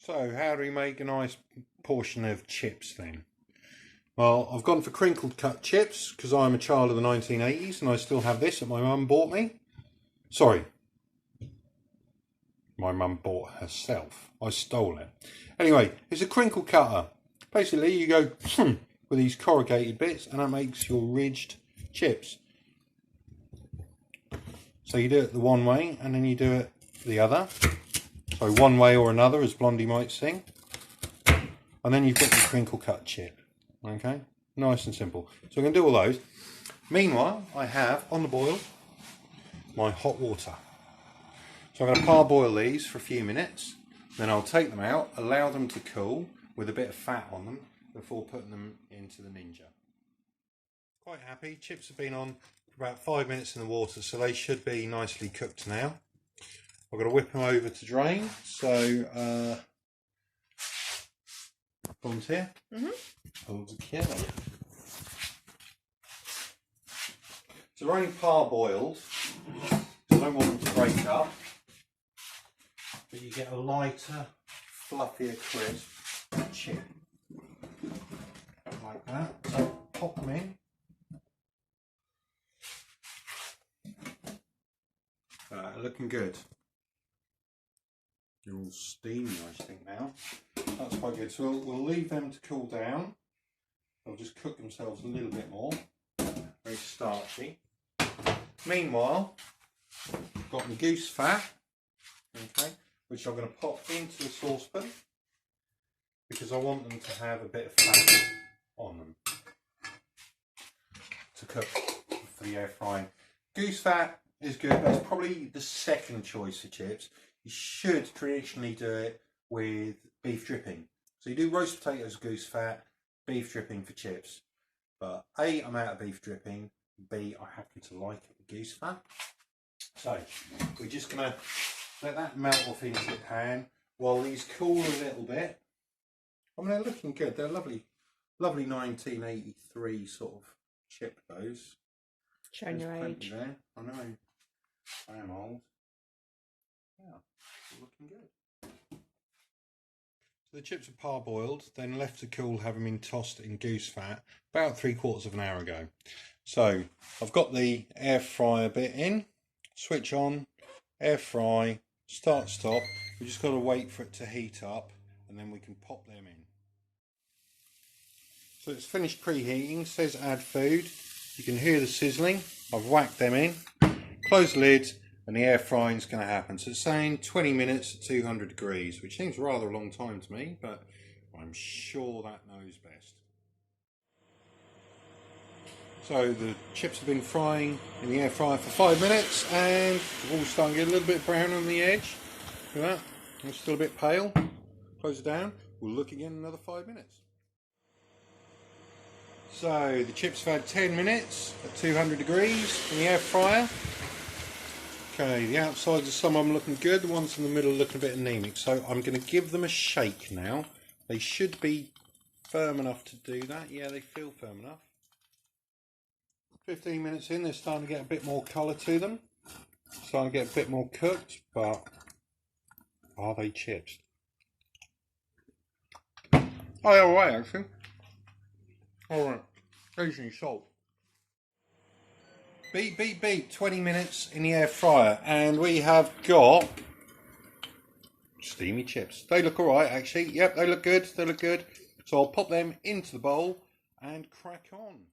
So how do we make a nice portion of chips then? Well, I've gone for crinkled cut chips because I'm a child of the 1980s and I still have this that my mum bought me. Sorry, my mum bought herself. I stole it. Anyway, it's a crinkle cutter. Basically, you go with these corrugated bits and that makes your ridged chips. So you do it the one way and then you do it the other. So one way or another, as Blondie might sing. And then you've got your crinkle cut chip. Okay, nice and simple. So I'm going to do all those. Meanwhile, I have on the boil my hot water. So I'm going to parboil these for a few minutes. Then I'll take them out, allow them to cool with a bit of fat on them before putting them into the Ninja. Quite happy. Chips have been on for about 5 minutes in the water, so they should be nicely cooked now. I've got to whip them over to drain. So, volunteer. Okay. So they're only parboiled. So I don't want them to break up. But you get a lighter, fluffier, crisp chip. Like that. So pop them in. Looking good. They're all steamy, I think, now. That's quite good. So we'll leave them to cool down. They'll just cook themselves a little bit more. Very starchy. Meanwhile, I've got my goose fat, okay, which I'm going to pop into the saucepan because I want them to have a bit of fat on them to cook for the air frying. Goose fat is good. That's probably the second choice for chips. You should traditionally do it with beef dripping. So you do roast potatoes, goose fat, beef dripping for chips. But A, I'm out of beef dripping. B, I happen to like it with goose fat. So we're just going to let that melt off into the pan while these cool a little bit. I mean, they're looking good. They're lovely, lovely 1983 sort of chip, those. Showing your age. There. I know. I am old. Yeah, looking good. So the chips are parboiled, then left to cool, having been tossed in goose fat about 3/4 of an hour ago. So I've got the air fryer bit in, switch on, air fry, start stop. We've just got to wait for it to heat up and then we can pop them in. So it's finished preheating, says add food. You can hear the sizzling. I've whacked them in, close the lid and the air frying is going to happen. So it's saying 20 minutes at 200 degrees, which seems rather a long time to me, but I'm sure that knows best. So the chips have been frying in the air fryer for 5 minutes and they're all starting to get a little bit brown on the edge. Look at that, it's still a bit pale. Close it down, we'll look again in another 5 minutes. So the chips have had 10 minutes at 200 degrees in the air fryer. Okay, the outsides of some of them looking good, the ones in the middle looking a bit anemic. So I'm going to give them a shake now. They should be firm enough to do that. Yeah, they feel firm enough. 15 minutes in, they're starting to get a bit more colour to them. Starting to get a bit more cooked, but are they chips? Oh, they're alright actually. Alright, occasionally salt. Beep, 20 minutes in the air fryer and we have got steamy chips. They look alright actually. Yep, they look good. So I'll pop them into the bowl and crack on.